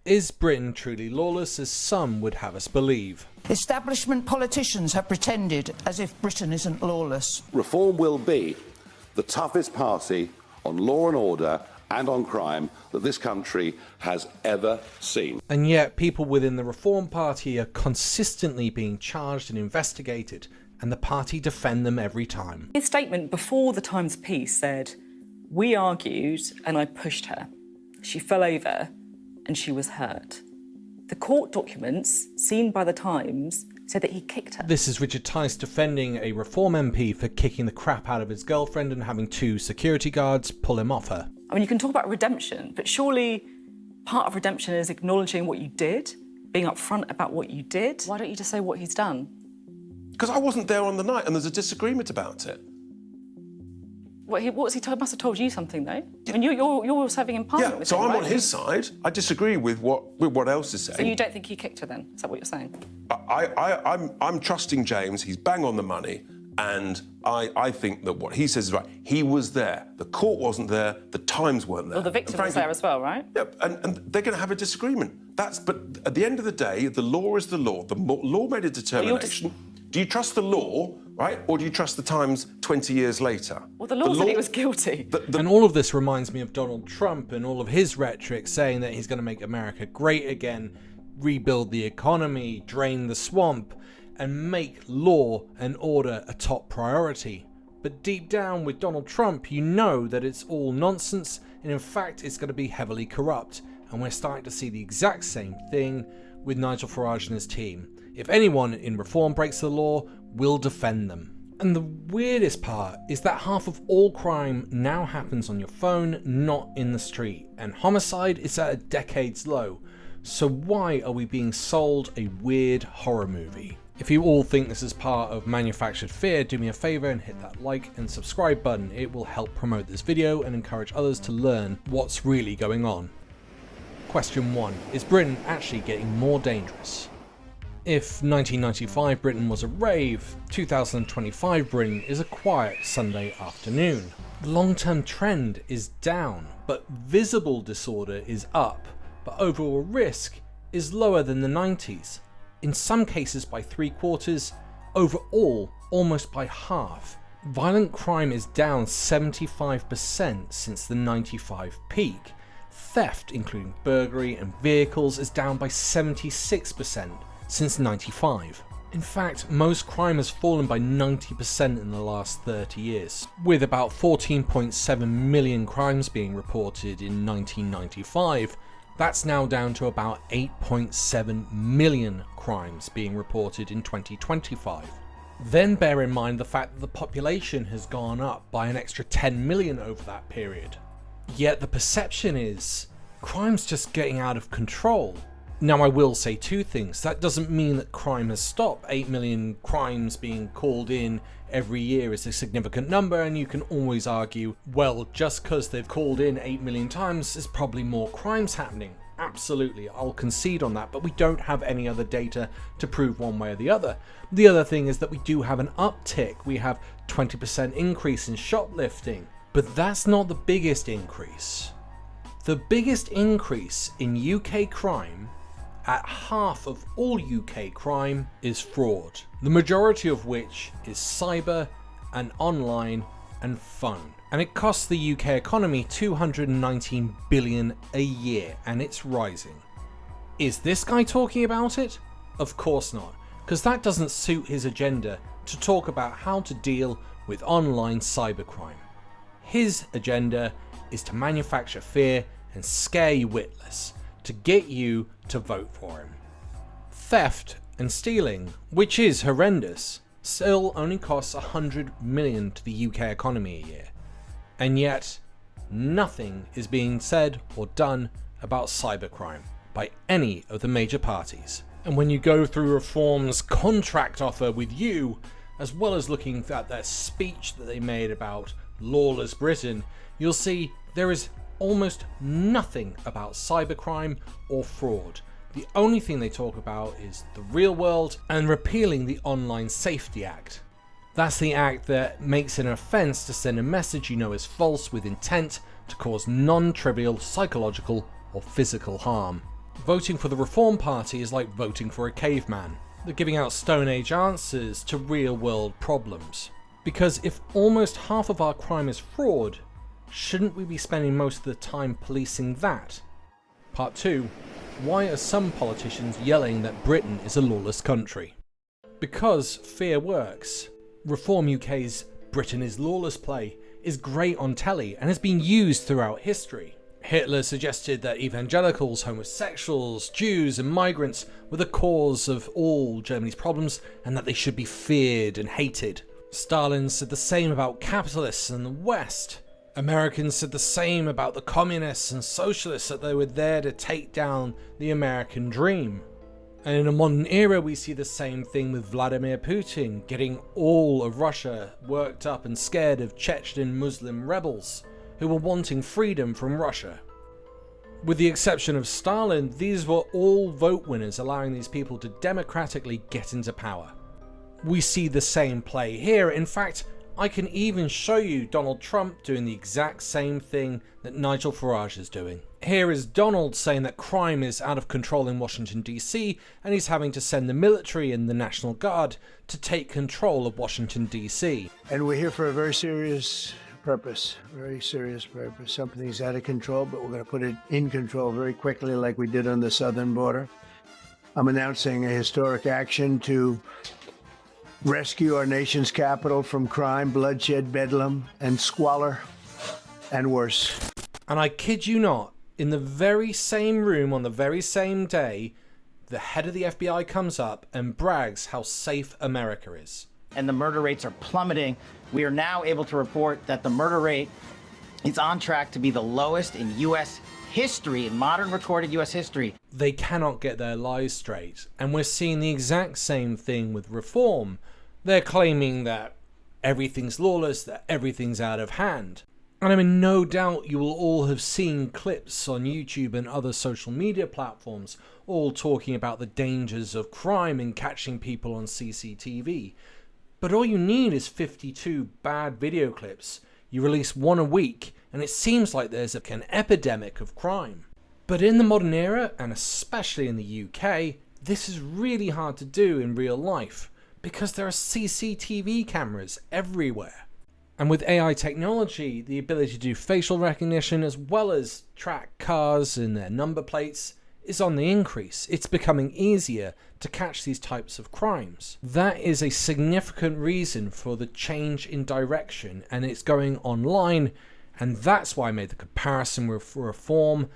Is Britain truly lawless as some would have us believe? Establishment politicians have pretended as if Britain isn't lawless. Reform will be the toughest party on law and order and on crime that this country has ever seen. And yet people within the Reform Party are consistently being charged and investigated, and the party defend them every time. His statement before the Times piece said, "We argued and I pushed her. She fell over and she was hurt." The court documents seen by the Times said that he kicked her. This is Richard Tice defending a Reform MP for kicking the crap out of his girlfriend and having 2 security guards pull him off her. I mean, you can talk about redemption, but surely part of redemption is acknowledging what you did, being upfront about what you did. Why don't you just say what he's done? Because I wasn't there on the night and there's a disagreement about it. Must have told you something, though. I mean, you're serving in Parliament with him, so I'm right? on his side. I disagree with what else is saying. So you don't think he kicked her then? Is that what you're saying? I'm trusting James. He's bang on the money. And I think that what he says is right. He was there. The court wasn't there. The Times weren't there. Well, the victim was there as well, right? Yeah, and they're going to have a disagreement. But at the end of the day, the law is the law. The law made a determination. Do you trust the law, right, or do you trust the Times 20 years later? Well, the law said he was guilty. And all of this reminds me of Donald Trump and all of his rhetoric saying that he's going to make America great again, rebuild the economy, drain the swamp, and make law and order a top priority. But deep down with Donald Trump, you know that it's all nonsense, and in fact it's going to be heavily corrupt. And we're starting to see the exact same thing with Nigel Farage and his team. If anyone in Reform breaks the law, we'll defend them. And the weirdest part is that half of all crime now happens on your phone, not in the street. And homicide is at a decade's low. So why are we being sold a weird horror movie? If you all think this is part of manufactured fear, do me a favour and hit that like and subscribe button. It will help promote this video and encourage others to learn what's really going on. Question 1. Is Britain actually getting more dangerous? If 1995 Britain was a rave, 2025 Britain is a quiet Sunday afternoon. The long-term trend is down, but visible disorder is up, but overall risk is lower than the 90s. In some cases by 3/4, overall almost by half. Violent crime is down 75% since the 95 peak. Theft, including burglary and vehicles, is down by 76% since 95. In fact, most crime has fallen by 90% in the last 30 years, with about 14.7 million crimes being reported in 1995. That's now down to about 8.7 million crimes being reported in 2025. Then bear in mind the fact that the population has gone up by an extra 10 million over that period. Yet the perception is, crime's just getting out of control. Now I will say 2 things. That doesn't mean that crime has stopped. 8 million crimes being called in every year is a significant number, and you can always argue, well, just because they've called in 8 million times, there's probably more crimes happening. Absolutely, I'll concede on that, but we don't have any other data to prove one way or the other. The other thing is that we do have an uptick. We have 20% increase in shoplifting, but that's not the biggest increase. The biggest increase in UK crime, at half of all UK crime, is fraud, the majority of which is cyber and online and phone. And it costs the UK economy 219 billion a year, and it's rising. Is this guy talking about it? Of course not, because that doesn't suit his agenda to talk about how to deal with online cybercrime. His agenda is to manufacture fear and scare you witless, to get you to vote for him. Theft and stealing, which is horrendous, still only costs 100 million to the UK economy a year. And yet, nothing is being said or done about cybercrime by any of the major parties. And when you go through Reform's contract offer with you, as well as looking at their speech that they made about lawless Britain, you'll see there is almost nothing about cybercrime or fraud. The only thing they talk about is the real world and repealing the Online Safety Act. That's the act that makes it an offence to send a message you know is false with intent to cause non-trivial psychological or physical harm. Voting for the Reform Party is like voting for a caveman. They're giving out Stone Age answers to real-world problems. Because if almost half of our crime is fraud, shouldn't we be spending most of the time policing that? Part 2. Why are some politicians yelling that Britain is a lawless country? Because fear works. Reform UK's Britain is Lawless play is great on telly and has been used throughout history. Hitler suggested that evangelicals, homosexuals, Jews and migrants were the cause of all Germany's problems and that they should be feared and hated. Stalin said the same about capitalists in the West. Americans said the same about the communists and socialists, that they were there to take down the American dream. And in a modern era, we see the same thing with Vladimir Putin, getting all of Russia worked up and scared of Chechen Muslim rebels who were wanting freedom from Russia. With the exception of Stalin, these were all vote winners, allowing these people to democratically get into power. We see the same play here. In fact, I can even show you Donald Trump doing the exact same thing that Nigel Farage is doing. Here is Donald saying that crime is out of control in Washington DC and he's having to send the military and the National Guard to take control of Washington DC. And we're here for a very serious purpose, Something's out of control, but we're going to put it in control very quickly like we did on the southern border. I'm announcing a historic action to rescue our nation's capital from crime, bloodshed, bedlam, and squalor, and worse. And I kid you not, in the very same room on the very same day, the head of the FBI comes up and brags how safe America is. And the murder rates are plummeting. We are now able to report that the murder rate is on track to be the lowest in U.S. history, in modern recorded U.S. history. They cannot get their lies straight, and we're seeing the exact same thing with reform. They're claiming that everything's lawless, that everything's out of hand. And I'm in no doubt you will all have seen clips on YouTube and other social media platforms all talking about the dangers of crime and catching people on CCTV. But all you need is 52 bad video clips. You release one a week, and it seems like there's an epidemic of crime. But in the modern era, and especially in the UK, this is really hard to do in real life, because there are CCTV cameras everywhere. And with AI technology, the ability to do facial recognition as well as track cars and their number plates is on the increase. It's becoming easier to catch these types of crimes. That is a significant reason for the change in direction, and it's going online, and that's why I made the comparison with reform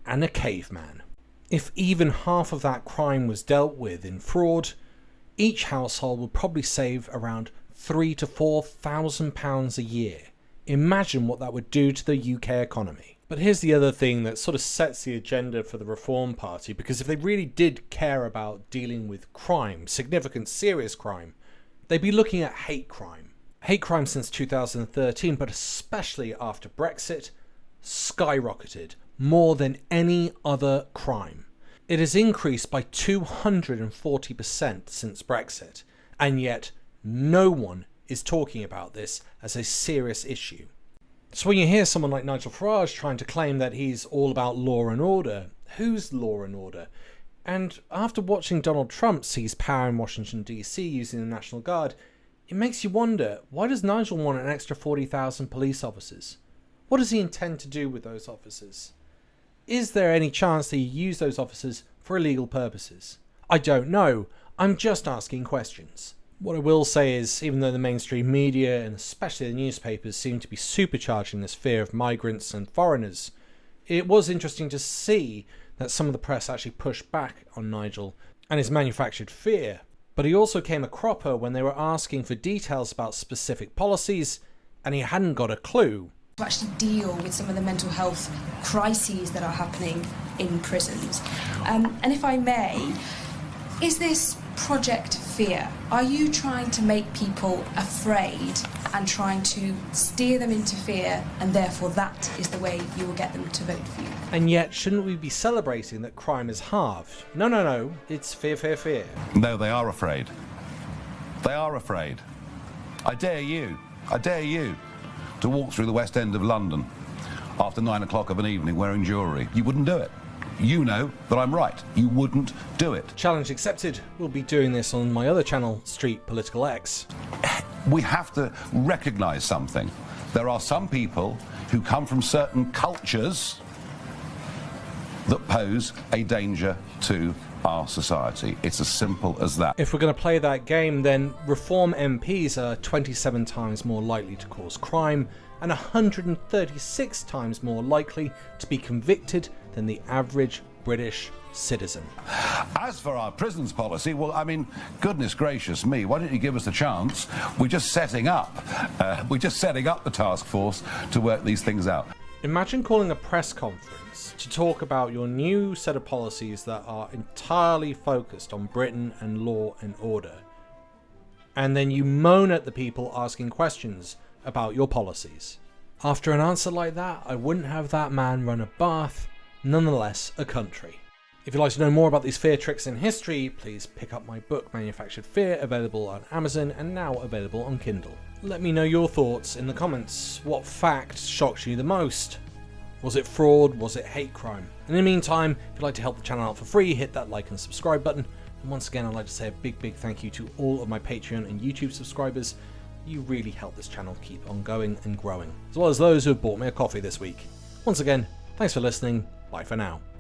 and a caveman. If even half of that crime was dealt with in fraud, each household would probably save around £3,000 to £4,000 a year. Imagine what that would do to the UK economy. But here's the other thing that sort of sets the agenda for the Reform Party, because if they really did care about dealing with crime, significant, serious crime, they'd be looking at hate crime. Hate crime since 2013, but especially after Brexit, skyrocketed more than any other crime. It has increased by 240% since Brexit, and yet no one is talking about this as a serious issue. So when you hear someone like Nigel Farage trying to claim that he's all about law and order, who's law and order? And after watching Donald Trump seize power in Washington DC using the National Guard, it makes you wonder, why does Nigel want an extra 40,000 police officers? What does he intend to do with those officers? Is there any chance that he used those officers for illegal purposes? I don't know. I'm just asking questions. What I will say is, even though the mainstream media and especially the newspapers seem to be supercharging this fear of migrants and foreigners, it was interesting to see that some of the press actually pushed back on Nigel and his manufactured fear. But he also came a cropper when they were asking for details about specific policies, and he hadn't got a clue. To actually deal with some of the mental health crises that are happening in prisons. And if I may, is this Project Fear? Are you trying to make people afraid and trying to steer them into fear, and therefore that is the way you will get them to vote for you? And yet, shouldn't we be celebrating that crime is halved? No, it's fear, fear, fear. No, they are afraid. They are afraid. I dare you to walk through the West End of London after 9 o'clock of an evening wearing jewellery. You wouldn't do it. you know that I'm right. You wouldn't do it. Challenge accepted. We'll be doing this on my other channel, Street Political X. We have to recognise something. There are some people who come from certain cultures that pose a danger to our society. It's as simple as that. If we're going to play that game, then Reform MPs are 27 times more likely to cause crime and 136 times more likely to be convicted than the average British citizen. As for our prisons policy, well, I mean, goodness gracious me, why don't you give us a chance? We're just setting up the task force to work these things out. Imagine calling a press conference to talk about your new set of policies that are entirely focused on Britain and law and order, and then you moan at the people asking questions about your policies. After an answer like that, I wouldn't have that man run a bath, nonetheless a country. If you'd like to know more about these fear tricks in history, please pick up my book Manufactured Fear, available on Amazon and now available on Kindle. Let me know your thoughts in the comments. What fact shocked you the most? Was it fraud? Was it hate crime? In the meantime, if you'd like to help the channel out for free, hit that like and subscribe button. And once again, I'd like to say a big thank you to all of my Patreon and YouTube subscribers. You really help this channel keep on going and growing, as well as those who have bought me a coffee this week. Once again, thanks for listening. Bye for now.